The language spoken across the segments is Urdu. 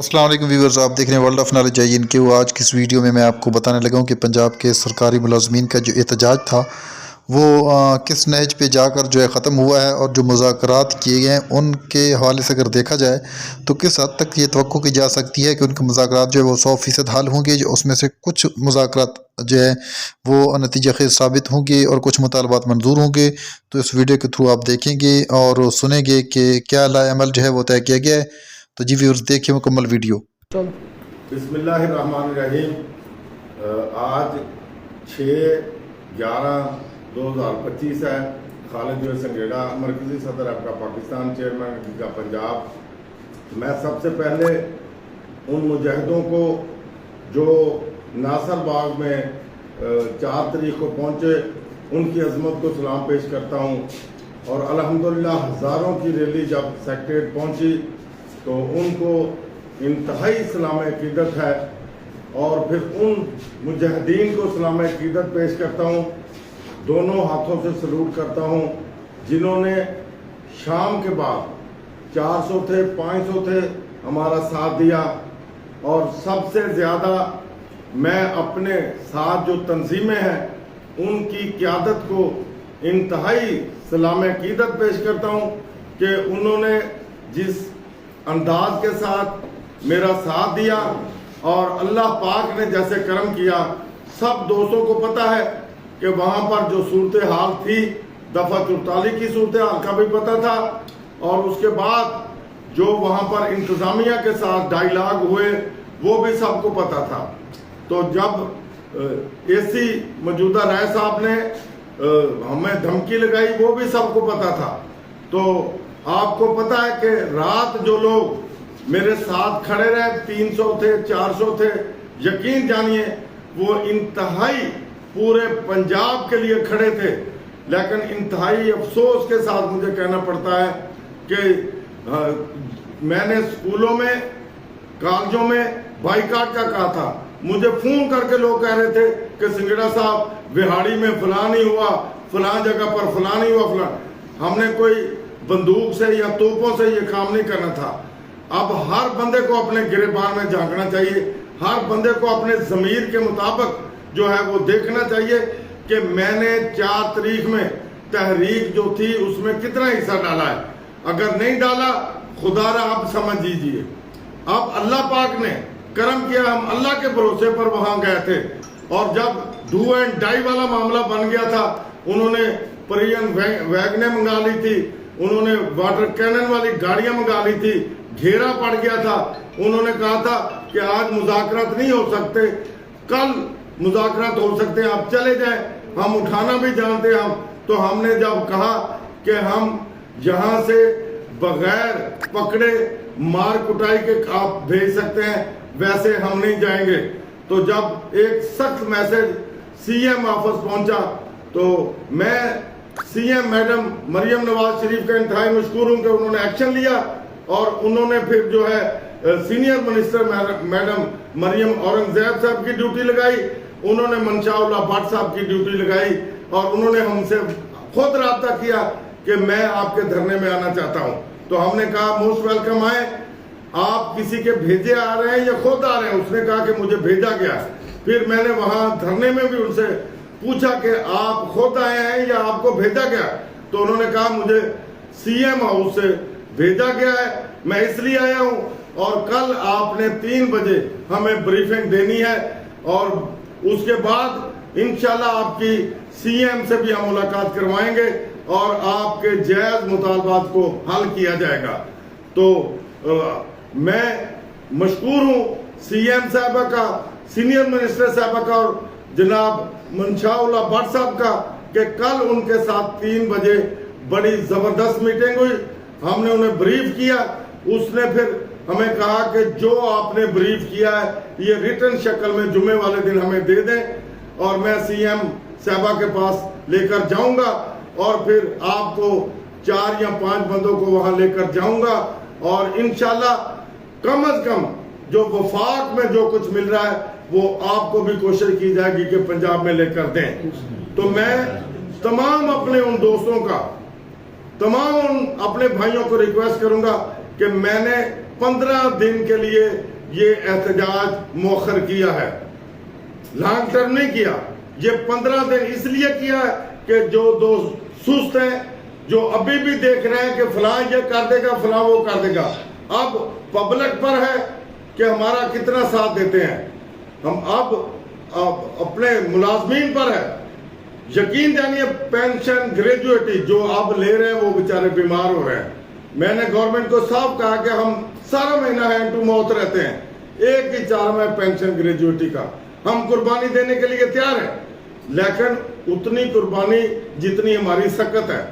السلام علیکم ویورز، آپ دیکھ رہے ہیں ورلڈ آف نالج ان کے آج کی اس ویڈیو میں آپ کو بتانے لگا ہوں کہ پنجاب کے سرکاری ملازمین کا جو احتجاج تھا وہ کس نہج پہ جا کر جو ہے ختم ہوا ہے، اور جو مذاکرات کیے گئے ہیں ان کے حوالے سے اگر دیکھا جائے تو کس حد تک یہ توقع کی جا سکتی ہے کہ ان کے مذاکرات جو ہے وہ 100% حل ہوں گے، جو اس میں سے کچھ مذاکرات جو ہے وہ نتیجہ خیز ثابت ہوں گے اور کچھ مطالبات منظور ہوں گے۔ تو اس ویڈیو کے تھرو آپ دیکھیں گے اور سنیں گے کہ کیا لائے عمل جو ہے وہ طے کیا گیا ہے۔ تو جی ویورز دیکھیں مکمل ویڈیو۔ بسم اللہ الرحمن الرحیم۔ آج 6/11/2025 ہے۔ خالد جو سنگیڑا، مرکزی صدر آپ کا پاکستان، چیئرمین کا پنجاب۔ میں سب سے پہلے ان مجاہدوں کو جو ناصر باغ میں 4 تاریخ کو پہنچے ان کی عظمت کو سلام پیش کرتا ہوں، اور الحمدللہ ہزاروں کی ریلی جب سیکریٹریٹ پہنچی تو ان کو انتہائی سلام عقیدت ہے، اور پھر ان مجاہدین کو سلام عقیدت پیش کرتا ہوں، دونوں ہاتھوں سے سلوٹ کرتا ہوں، جنہوں نے شام کے بعد 400 تھے 500 تھے ہمارا ساتھ دیا، اور سب سے زیادہ میں اپنے ساتھ جو تنظیمیں ہیں ان کی قیادت کو انتہائی سلام عقیدت پیش کرتا ہوں کہ انہوں نے جس انداز کے ساتھ میرا ساتھ دیا، اور اللہ پاک نے جیسے کرم کیا۔ سب دوستوں کو پتہ ہے کہ وہاں پر جو صورتحال تھی، دفعہ 44 کی صورتحال کا بھی پتہ تھا، اور اس کے بعد جو وہاں پر انتظامیہ کے ساتھ ڈائیلاگ ہوئے وہ بھی سب کو پتہ تھا۔ تو جب AC موجودہ رائے صاحب نے ہمیں دھمکی لگائی وہ بھی سب کو پتہ تھا۔ تو آپ کو پتہ ہے کہ رات جو لوگ میرے ساتھ کھڑے رہے، 300 تھے 400 تھے، یقین جانیے وہ انتہائی پورے پنجاب کے لیے کھڑے تھے، لیکن انتہائی افسوس کے ساتھ مجھے کہنا پڑتا ہے کہ میں نے اسکولوں میں کالجوں میں بائیکاٹ کا کہا تھا، مجھے فون کر کے لوگ کہہ رہے تھے کہ سنگیڑا صاحب بہاڑی میں فلاں نہیں ہوا، فلاں جگہ پر فلاں نہیں ہوا، فلاں۔ ہم نے کوئی بندوق سے یا توپوں سے یہ کام نہیں کرنا تھا۔ اب ہر بندے کو اپنے گریبان میں جھانکنا چاہیے، ہر بندے کو اپنے ضمیر کے مطابق جو ہے وہ دیکھنا چاہیے کہ میں نے 4 تاریخ میں تحریک جو تھی اس میں کتنا حصہ ڈالا ہے۔ اگر نہیں ڈالا خدا را آپ سمجھ لیجیے۔ اب اللہ پاک نے کرم کیا، ہم اللہ کے بھروسے پر وہاں گئے تھے، اور جب ڈو اینڈ ڈائی والا معاملہ بن گیا تھا، انہوں نے پرین ویگنیں منگا لی تھی، انہوں نے واٹر کینن والی گاڑیاں منگا لی تھی، گھیرا پڑ گیا تھا، انہوں نے کہا تھا کہ آج مذاکرات نہیں ہو سکتے، کل مذاکرات ہو سکتے ہیں، آپ چلے جائیں، ہم اٹھانا بھی جانتے ہیں۔ تو ہم نے جب کہا کہ ہم یہاں سے بغیر پکڑے مار کٹائی کے آپ بھیج سکتے ہیں، ویسے ہم نہیں جائیں گے۔ تو جب ایک سخت میسج CM آفس پہنچا تو میں CM میڈم مریم نواز شریف کا انتہائی مشکور ہوں کہ انہوں نے ایکشن لیا، اور انہوں نے پھر جو ہے senior minister madam Maryam Aurangzeb صاحب کی ڈیوٹی لگائی، انہوں نے منشاء اللہ بٹ صاحب کی ڈیوٹی لگائی، اور انہوں نے ہم سے خود رابطہ کیا کہ میں آپ کے دھرنے میں آنا چاہتا ہوں۔ تو ہم نے کہا موسٹ ویلکم آئے، آپ کسی کے بھیجے آ رہے ہیں یا خود آ رہے ہیں؟ اس نے کہا کہ مجھے بھیجا گیا۔ پھر میں نے وہاں دھرنے میں بھی ان سے پوچھا کہ آپ خود آئے ہیں یا آپ کو بھیجا گیا؟ تو انہوں نے کہا مجھے CM ہاؤس سے بھیجا گیا ہے، میں اس لیے آیا ہوں، اور کل آپ نے 3 بجے ہمیں بریفنگ دینی ہے، اور اس کے بعد انشاءاللہ آپ کی CM سے بھی ہم ملاقات کروائیں گے، اور آپ کے جائز مطالبات کو حل کیا جائے گا۔ تو میں مشکور ہوں CM صاحبہ کا، سینئر منسٹر صاحبہ کا، اور جناب منشاء اللہ بٹ صاحب کا، کہ کل ان کے ساتھ 3 بجے بڑی زبردست میٹنگ ہوئی، ہم نے انہیں بریف کیا، اس نے پھر ہمیں کہا کہ جو آپ نے بریف کیا ہے یہ ریٹن شکل میں جمعے والے دن ہمیں دے دیں، اور میں CM صاحبہ کے پاس لے کر جاؤں گا، اور پھر آپ کو 4 یا 5 بندوں کو وہاں لے کر جاؤں گا، اور انشاءاللہ کم از کم جو وفاق میں جو کچھ مل رہا ہے وہ آپ کو بھی کوشش کی جائے گی کہ پنجاب میں لے کر دیں۔ تو میں تمام اپنے ان دوستوں کا، تمام اپنے بھائیوں کو ریکویسٹ کروں گا کہ میں نے 15 دن کے لیے یہ احتجاج مؤخر کیا ہے، لانگ ٹرم نہیں کیا. یہ 15 دن اس لیے کیا ہے کہ جو دوست سست ہیں، جو ابھی بھی دیکھ رہے ہیں کہ فلاں یہ کر دے گا، فلاں وہ کر دے گا، اب پبلک پر ہے کہ ہمارا کتنا ساتھ دیتے ہیں. ہم اب اپنے ملازمین پر ہے. یقین جانیے پینشن گریجویٹی جو اب لے رہے ہیں وہ بیچارے بیمار ہو رہے ہیں. میں نے گورنمنٹ کو صاف کہا کہ ہم سارا مہینہ ہینڈ ٹو ماؤتھ رہتے ہیں، ایک ہی 4 میں پینشن گریجویٹی کا ہم قربانی دینے کے لیے تیار ہیں، لیکن اتنی قربانی جتنی ہماری سکت ہے.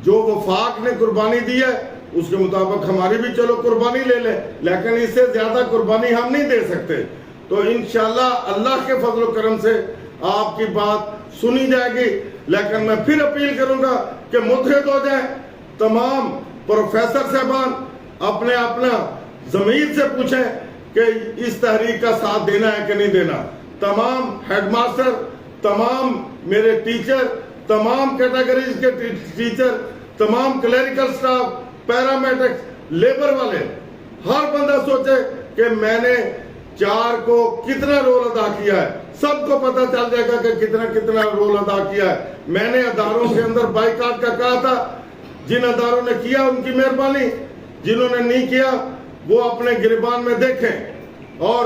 جو وفاق نے قربانی دی ہے اس کے مطابق ہماری بھی چلو قربانی لے لیں، لیکن اس سے زیادہ قربانی ہم نہیں دے سکتے. تو انشاءاللہ اللہ کے فضل و کرم سے آپ کی بات سنی جائے گی. لیکن میں پھر اپیل کروں گا کہ متحد ہو جائیں. تمام پروفیسر صاحبان اپنا ضمیر سے پوچھیں کہ اس تحریک کا ساتھ دینا ہے کہ نہیں دینا. تمام ہیڈ ماسٹر، تمام میرے ٹیچر، تمام کیٹیگریز کے ٹیچر، تمام کلیریکل سٹاف، پیرامیڈکس، لیبر والے، ہر بندہ سوچے کہ میں نے 4 کو کتنا رول ادا کیا ہے. سب کو پتہ چل جائے گا کہ کتنا رول ادا کیا ہے. میں نے اداروں کے اندر بائیکاٹ کا کہا تھا. جن اداروں نے کیا ان کی مہربانی، جنہوں نے نہیں کیا وہ اپنے گریبان میں دیکھیں. اور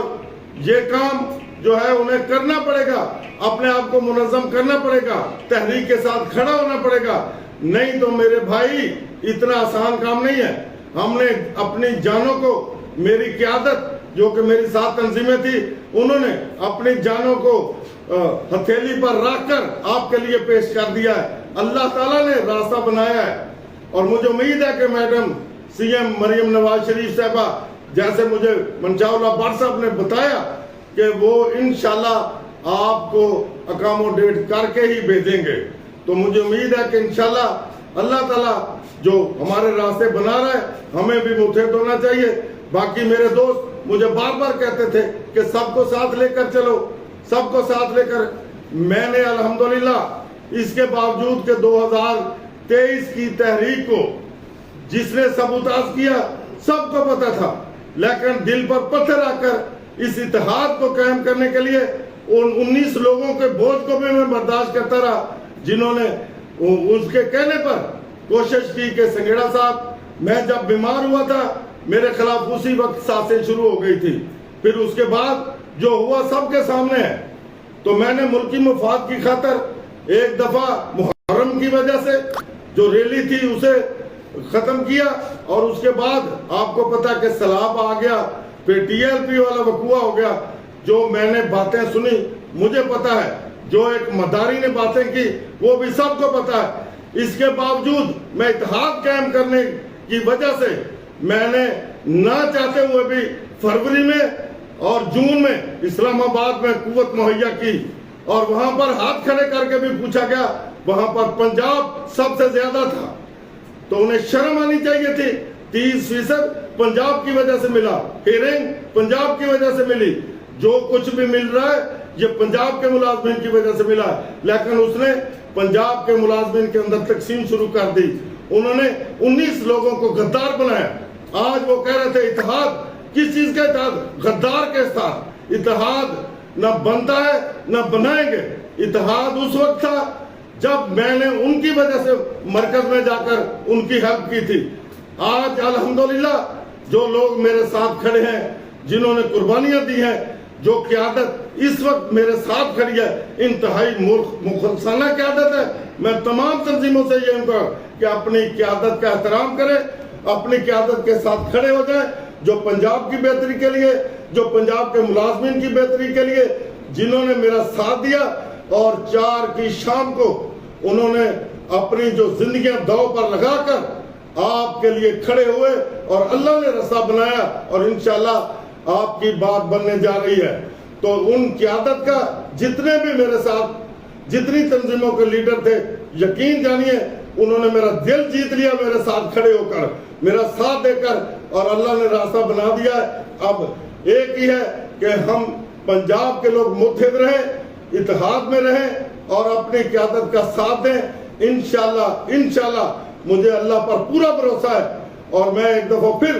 یہ کام جو ہے انہیں کرنا پڑے گا، اپنے آپ کو منظم کرنا پڑے گا، تحریک کے ساتھ کھڑا ہونا پڑے گا. نہیں تو میرے بھائی اتنا آسان کام نہیں ہے. ہم نے اپنی جانوں کو، میری قیادت جو کہ میری 7 تنظیمیں تھی، انہوں نے اپنی جانوں کو ہتھیلی پر رکھ کر آپ کے لیے پیش کر دیا ہے. اللہ تعالیٰ نے راستہ بنایا ہے. اور مجھے امید ہے کہ میڈم CM مریم نواز شریف صاحبہ جیسے مجھے منشاء اللہ بٹ صاحب نے بتایا کہ وہ انشاءاللہ آپ کو اکاموڈیٹ کر کے ہی بھیجیں گے. تو مجھے امید ہے کہ انشاءاللہ اللہ تعالیٰ جو ہمارے راستے بنا رہا ہے ہمیں بھی متحد ہونا چاہیے. باقی میرے دوست مجھے بار بار کہتے تھے کہ سب کو ساتھ لے کر چلو، سب کو ساتھ لے کر. میں نے الحمدللہ اس کے باوجود کہ 2023 کی تحریک کو جس نے سبوتاژ کیا سب کو پتا تھا، لیکن دل پر پتھر رکھ کر اس اتحاد کو قائم کرنے کے لیے ان 19 لوگوں کے بوجھ کو بھی میں برداشت کرتا رہا، جنہوں نے اس کے کہنے پر کوشش کی کہ سنگیڑا صاحب میں جب بیمار ہوا تھا میرے خلاف اسی وقت سازشیں شروع ہو گئی تھی. پھر اس کے بعد جو ہوا سب کے سامنے ہے. تو میں نے ملکی مفاد کی خاطر ایک دفعہ محرم کی وجہ سے جو ریلی تھی اسے ختم کیا، اور اس کے بعد آپ کو پتا کہ سیلاب آ گیا، پھر TLP والا وقوع ہو گیا. جو میں نے باتیں سنی مجھے پتا ہے، جو ایک مداری نے باتیں کی وہ بھی سب کو پتا ہے. اس کے باوجود میں اتحاد قائم کرنے کی وجہ سے میں نے نہ چاہتے ہوئے بھی فروری میں اور جون میں اسلام آباد میں قوت مہیا کی، اور وہاں پر ہاتھ کھڑے کر کے بھی پوچھا گیا. وہاں پر پنجاب سب سے زیادہ تھا، تو انہیں شرم آنی چاہیے تھی. 30% پنجاب کی وجہ سے ملا، ہیرنگ پنجاب کی وجہ سے ملی. جو کچھ بھی مل رہا ہے یہ پنجاب کے ملازمین کی وجہ سے ملا، لیکن اس نے پنجاب کے ملازمین کے اندر تقسیم شروع کر دی. انہوں نے 19 لوگوں کو غدار بنایا. آج وہ کہہ رہے تھے اتحاد، کس چیز کا اتحاد؟ غدار کے ساتھ. اتحاد نہ بنتا ہے نہ بنائیں گے. اتحاد اس وقت تھا جب میں نے ان کی وجہ سے مرکز میں جا کر ان کی ہیلپ کی تھی. آج الحمدللہ جو لوگ میرے ساتھ کھڑے ہیں، جنہوں نے قربانیاں دی ہیں، جو قیادت اس وقت میرے ساتھ کھڑی ہے، انتہائی مخلصانہ قیادت ہے. میں تمام تنظیموں سے یہ کہوں کہ اپنی قیادت کا احترام کریں، اپنی قیادت کے ساتھ کھڑے ہو جائیں، جو پنجاب کی بہتری کے لیے، جو پنجاب کے ملازمین کی بہتری کے لیے جنہوں نے میرا ساتھ دیا. اور 4 کی شام کو انہوں نے اپنی جو زندگیاں داؤ پر لگا کر آپ کے لیے کھڑے ہوئے، اور اللہ نے راستہ بنایا، اور انشاءاللہ آپ کی بات بننے جا رہی ہے. تو ان قیادت کا جتنے بھی میرے ساتھ جتنی تنظیموں کے لیڈر تھے، یقین جانیے انہوں نے میرا دل جیت لیا میرے ساتھ کھڑے ہو کر، میرا ساتھ دے کر، اور اللہ نے راستہ بنا دیا ہے. اب ایک ہی ہے کہ ہم پنجاب کے لوگ متحد رہیں، اتحاد میں رہیں، اور اپنی قیادت کا ساتھ دیں. انشاءاللہ مجھے اللہ پر پورا بھروسہ ہے. اور میں ایک دفعہ پھر